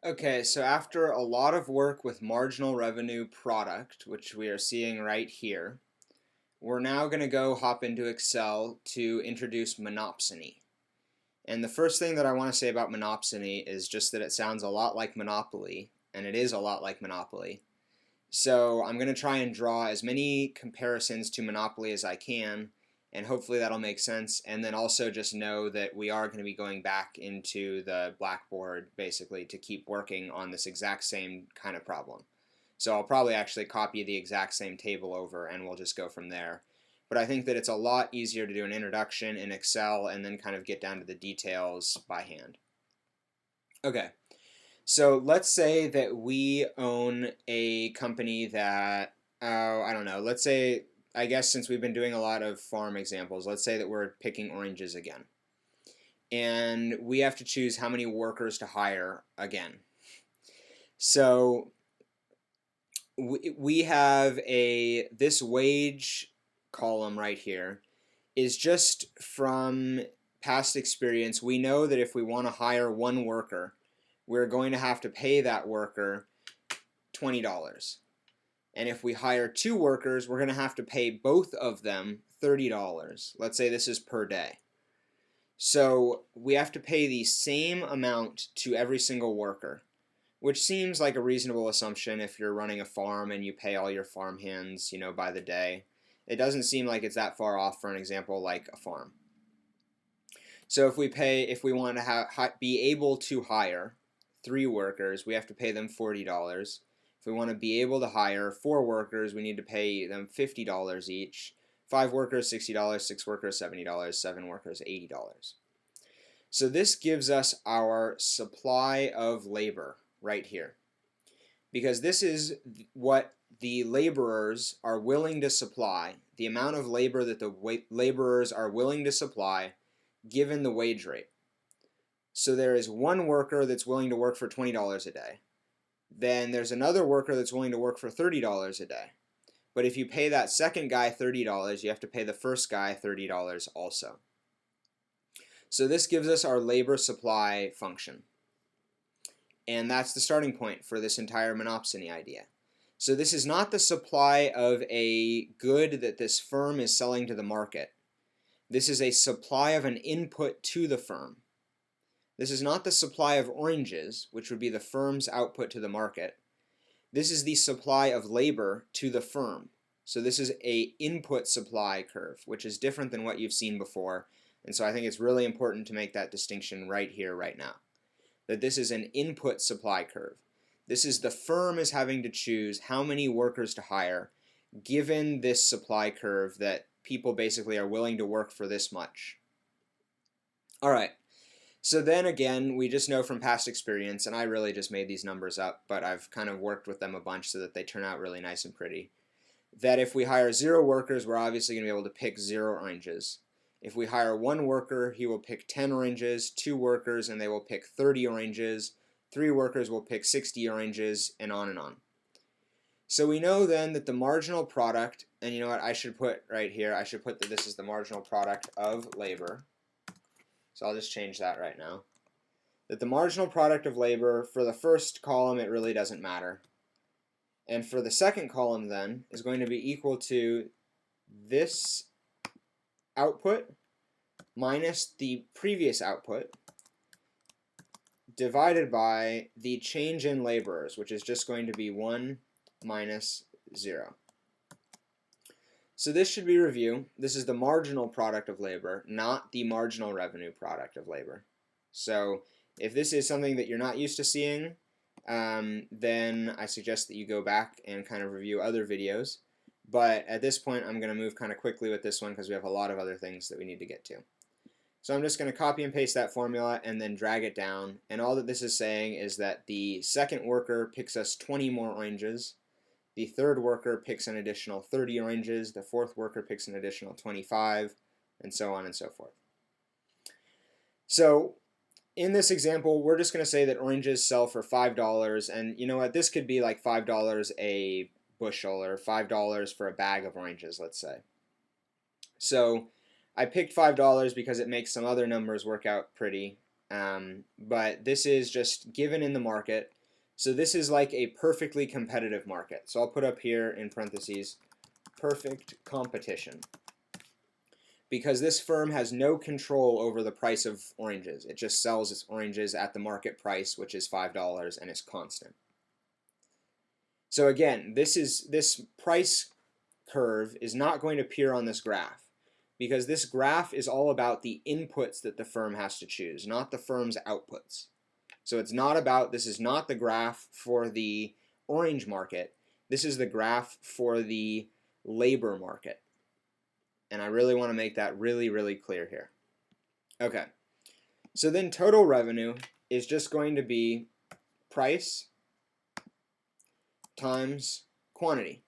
Okay, so after a lot of work with marginal revenue product, which we are seeing right here, we're now going to go hop into Excel to introduce monopsony. And the first thing that I want to say about monopsony is just that it sounds a lot like monopoly, and it is a lot like monopoly. So I'm going to try and draw as many comparisons to monopoly as I can, and hopefully that'll make sense. And then also just know that we are going to be going back into the blackboard basically to keep working on this exact same kind of problem. So I'll probably actually copy the exact same table over and we'll just go from there. But I think that it's a lot easier to do an introduction in Excel and then kind of get down to the details by hand. Okay, so let's say that we own a company that, oh, I don't know, let's say, I guess since we've been doing a lot of farm examples, let's say that we're picking oranges again. And we have to choose how many workers to hire again. So we have this wage column right here is just from past experience. We know that if we want to hire one worker, we're going to have to pay that worker $20. And if we hire two workers, we're going to have to pay both of them $30. Let's say this is per day. So we have to pay the same amount to every single worker, which seems like a reasonable assumption if you're running a farm and you pay all your farm hands, by the day. It doesn't seem like it's that far off for an example like a farm. So if we want to be able to hire 3 workers, we have to pay them $40. If we want to be able to hire 4 workers, we need to pay them $50 each. 5 workers, $60, 6 workers, $70, 7 workers, $80. So this gives us our supply of labor right here. Because this is what the laborers are willing to supply, the amount of labor that the laborers are willing to supply given the wage rate. So there is one worker that's willing to work for $20 a day. Then there's another worker that's willing to work for $30 a day. But if you pay that second guy $30, you have to pay the first guy $30 also. So this gives us our labor supply function. And that's the starting point for this entire monopsony idea. So this is not the supply of a good that this firm is selling to the market. This is a supply of an input to the firm. This is not the supply of oranges, which would be the firm's output to the market. This is the supply of labor to the firm. So this is a input supply curve, which is different than what you've seen before. And so I think it's really important to make that distinction right here, right now. That this is an input supply curve. This is the firm is having to choose how many workers to hire given this supply curve that people basically are willing to work for this much. All right. So then again, we just know from past experience, and I really just made these numbers up, but I've kind of worked with them a bunch so that they turn out really nice and pretty, that if we hire 0 workers, we're obviously going to be able to pick 0 oranges. If we hire 1 worker, he will pick 10 oranges, 2 workers, and they will pick 30 oranges, 3 workers will pick 60 oranges, and on and on. So we know then that the marginal product, and you know what I should put right here, I should put that this is the marginal product of labor. So I'll just change that right now. That the marginal product of labor, for the first column, it really doesn't matter. And for the second column then, is going to be equal to this output minus the previous output divided by the change in laborers, which is just going to be 1 minus 0. So this should be review. This is the marginal product of labor, not the marginal revenue product of labor. So if this is something that you're not used to seeing, then I suggest that you go back and kind of review other videos. But at this point, I'm going to move kind of quickly with this one because we have a lot of other things that we need to get to. So I'm just going to copy and paste that formula and then drag it down. And all that this is saying is that the second worker picks us 20 more oranges. The third worker picks an additional 30 oranges. The fourth worker picks an additional 25, and so on and so forth. So in this example, we're just going to say that oranges sell for $5, and you know what? This could be like $5 a bushel or $5 for a bag of oranges, let's say. So I picked $5 because it makes some other numbers work out pretty. but this is just given in the market. So this is like a perfectly competitive market. So I'll put up here in parentheses, perfect competition, because this firm has no control over the price of oranges. It just sells its oranges at the market price, which is $5, and is constant. So again, this price curve is not going to appear on this graph, because this graph is all about the inputs that the firm has to choose, not the firm's outputs. So it's not about, this is not the graph for the orange market. This is the graph for the labor market. And I really want to make that really, really clear here. Okay, so then total revenue is just going to be price times quantity.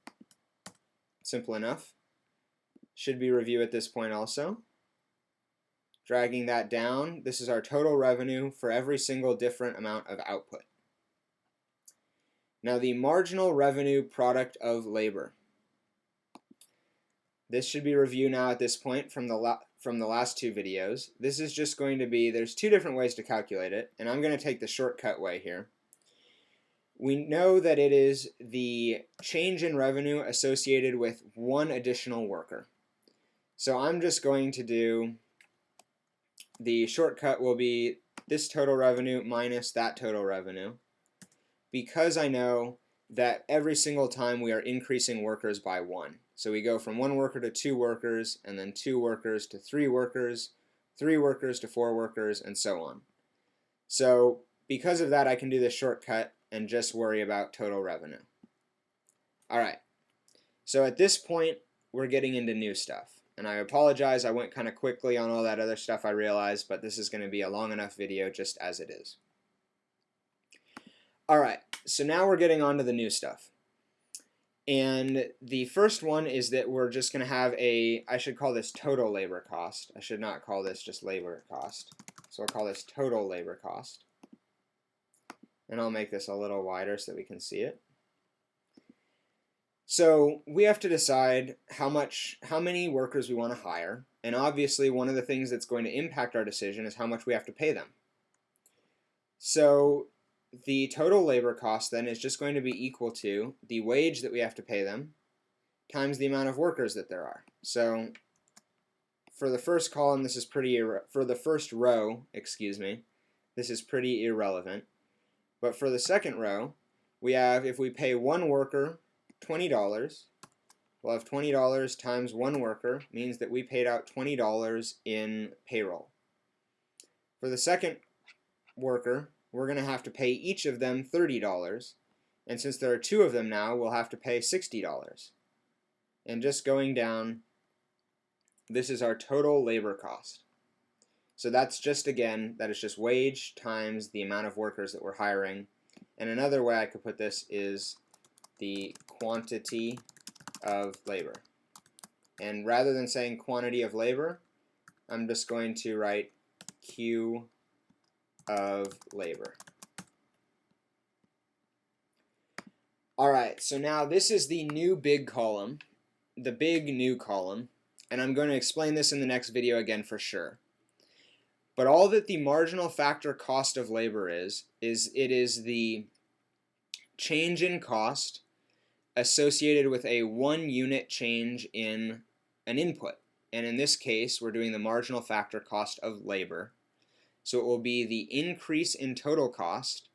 Simple enough. Should be review at this point also. Dragging that down, this is our total revenue for every single different amount of output. Now the marginal revenue product of labor. This should be review now at this point from the last two videos. This is just going to be, there's two different ways to calculate it, and I'm going to take the shortcut way here. We know that it is the change in revenue associated with one additional worker. So I'm just going to do, the shortcut will be this total revenue minus that total revenue, because I know that every single time we are increasing workers by one. So we go from one worker to two workers, and then two workers to three workers to four workers, and so on. So because of that, I can do this shortcut and just worry about total revenue. Alright, so at this point, we're getting into new stuff. And I apologize, I went kind of quickly on all that other stuff, I realized, but this is going to be a long enough video just as it is. Alright, so now we're getting on to the new stuff. And the first one is that we're just going to have a, I should call this total labor cost. I should not call this just labor cost. So I'll call this total labor cost. And I'll make this a little wider so that we can see it. So we have to decide how many workers we want to hire, and obviously one of the things that's going to impact our decision is how much we have to pay them. So the total labor cost then is just going to be equal to the wage that we have to pay them times the amount of workers that there are. So for the first column, this is for the first row, excuse me, this is pretty irrelevant. But for the second row, we have, if we pay one worker $20, we'll have $20 times one worker, means that we paid out $20 in payroll. For the second worker, we're going to have to pay each of them $30, and since there are two of them now, we'll have to pay $60. And just going down, this is our total labor cost. So that's just, again, that is just wage times the amount of workers that we're hiring. And another way I could put this is the quantity of labor. And rather than saying quantity of labor, I'm just going to write Q of labor. Alright, so now this is the new big column, the big new column, and I'm going to explain this in the next video again for sure. But all that the marginal factor cost of labor is it is the change in cost associated with a 1 unit change in an input. And in this case, we're doing the marginal factor cost of labor. So it will be the increase in total cost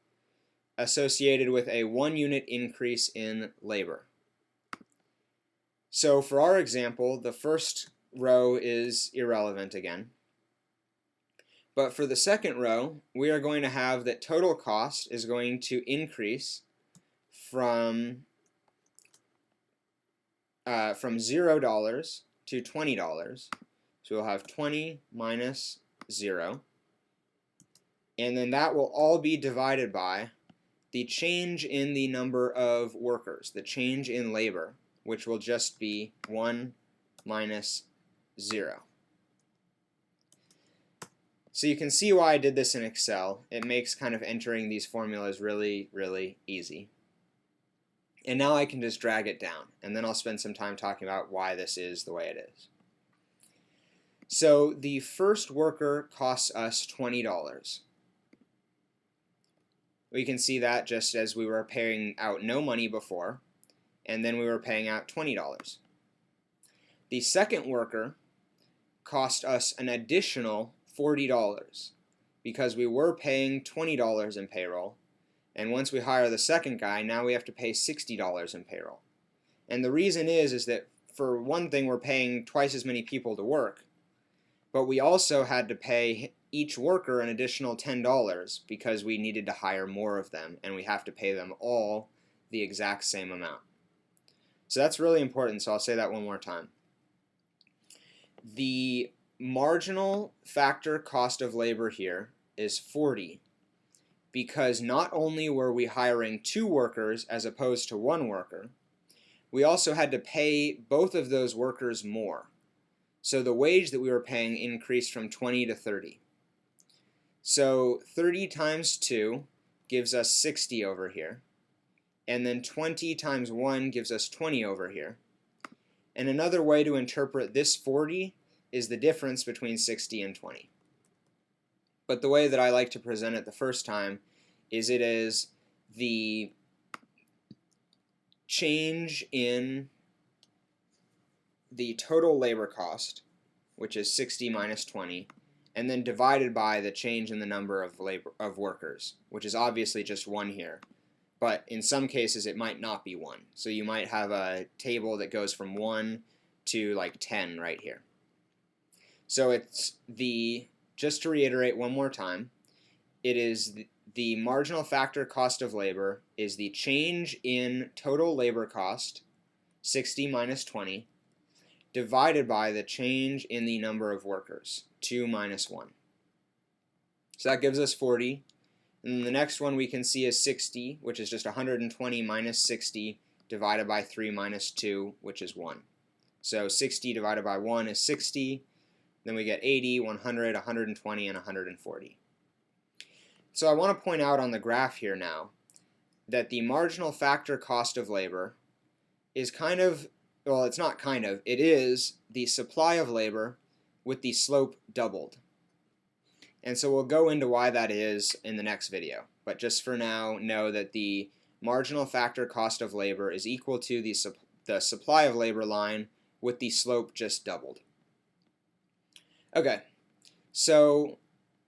associated with a 1 unit increase in labor. So for our example, the first row is irrelevant again. But for the second row, we are going to have that total cost is going to increase from $0 to $20. So we'll have 20 minus 0. And then that will all be divided by the change in the number of workers, the change in labor, which will just be 1 minus 0. So you can see why I did this in Excel. It makes kind of entering these formulas really, really easy. And now I can just drag it down, and then I'll spend some time talking about why this is the way it is. So the first worker costs us $20. We can see that just as we were paying out no money before, and then we were paying out $20. The second worker cost us an additional $40 because we were paying $20 in payroll, and once we hire the second guy, now we have to pay $60 in payroll. And the reason is that for one thing, we're paying twice as many people to work, but we also had to pay each worker an additional $10 because we needed to hire more of them, and we have to pay them all the exact same amount. So that's really important, so I'll say that one more time. The marginal factor cost of labor here is 40 because not only were we hiring 2 workers as opposed to 1 worker, we also had to pay both of those workers more. So the wage that we were paying increased from 20 to 30. So 30 times 2 gives us 60 over here, and then 20 times 1 gives us 20 over here. And another way to interpret this 40 is the difference between 60 and 20. But the way that I like to present it the first time is it is the change in the total labor cost, which is 60 minus 20, and then divided by the change in the number of workers, which is obviously just 1 here. But in some cases it might not be 1. So you might have a table that goes from 1 to like 10 right here. So it's just to reiterate one more time, it is the marginal factor cost of labor is the change in total labor cost, 60 minus 20, divided by the change in the number of workers, 2 minus 1. So that gives us 40. And the next one we can see is 60, which is just 120 minus 60 divided by 3 minus 2, which is 1. So 60 divided by 1 is 60. Then we get 80, 100, 120, and 140. So I want to point out on the graph here now that the marginal factor cost of labor is kind of, well, it's not kind of, it is the supply of labor with the slope doubled. And so we'll go into why that is in the next video. But just for now, know that the marginal factor cost of labor is equal to the supply of labor line with the slope just doubled. Okay, so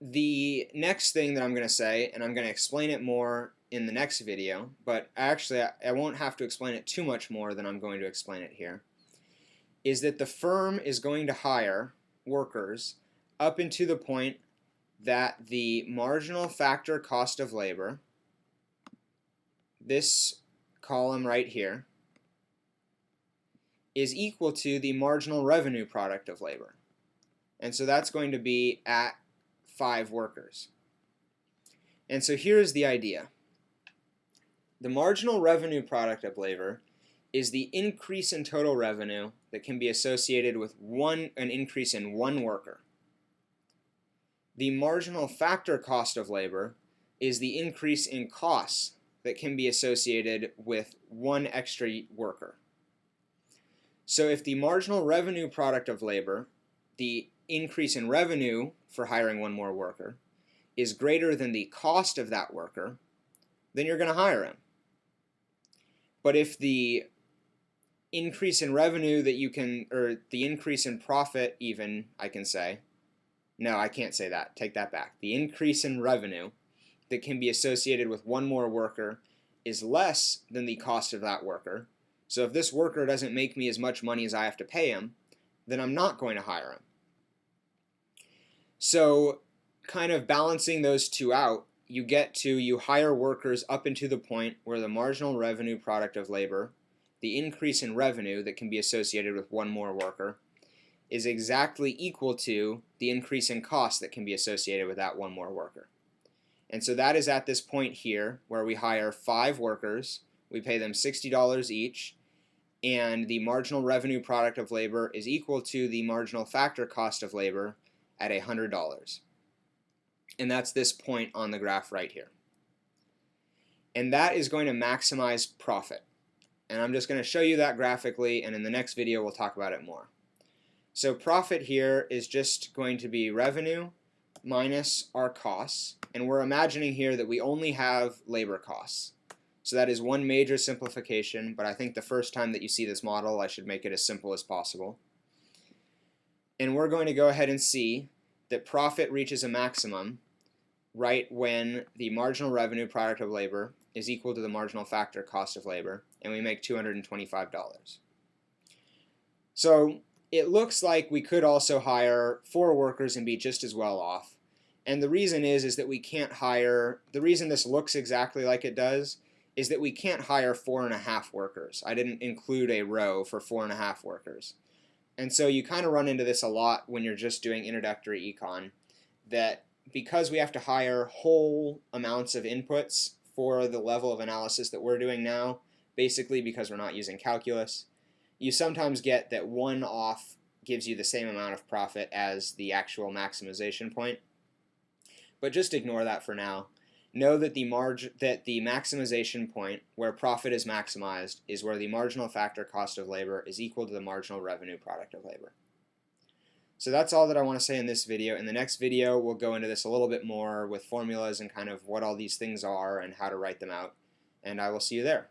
the next thing that I'm going to say, and I'm going to explain it more in the next video, but actually I won't have to explain it too much more than I'm going to explain it here, is that the firm is going to hire workers up into the point that the marginal factor cost of labor, this column right here, is equal to the marginal revenue product of labor. And so that's going to be at 5 workers. And so here's the idea. The marginal revenue product of labor is the increase in total revenue that can be associated with an increase in 1 worker. The marginal factor cost of labor is the increase in costs that can be associated with 1 extra worker. So if the marginal revenue product of labor, the increase in revenue for hiring 1 more worker, is greater than the cost of that worker, then you're going to hire him. But if the increase in revenue that you can, or the increase in profit even, I can say, no, I can't say that, take that back. The increase in revenue that can be associated with 1 more worker is less than the cost of that worker. So if this worker doesn't make me as much money as I have to pay him, then I'm not going to hire him. So kind of balancing those two out, you hire workers up into the point where the marginal revenue product of labor, the increase in revenue that can be associated with 1 more worker, is exactly equal to the increase in cost that can be associated with that 1 more worker. And so that is at this point here where we hire 5 workers, we pay them $60 each, and the marginal revenue product of labor is equal to the marginal factor cost of labor at $100. And that's this point on the graph right here. And that is going to maximize profit. And I'm just going to show you that graphically, and in the next video we'll talk about it more. So profit here is just going to be revenue minus our costs, and we're imagining here that we only have labor costs. So that is one major simplification, but I think the first time that you see this model, I should make it as simple as possible. And we're going to go ahead and see that profit reaches a maximum right when the marginal revenue product of labor is equal to the marginal factor cost of labor, and we make $225. So it looks like we could also hire 4 workers and be just as well off. And the reason is that we can't hire, the reason this looks exactly like it does is that we can't hire 4.5 workers. I didn't include a row for 4.5 workers. And so you kind of run into this a lot when you're just doing introductory econ, that because we have to hire whole amounts of inputs for the level of analysis that we're doing now, basically because we're not using calculus, you sometimes get that one off gives you the same amount of profit as the actual maximization point. But just ignore that for now. Know that the maximization point where profit is maximized is where the marginal factor cost of labor is equal to the marginal revenue product of labor. So that's all that I want to say in this video. In the next video, we'll go into this a little bit more with formulas and kind of what all these things are and how to write them out. And I will see you there.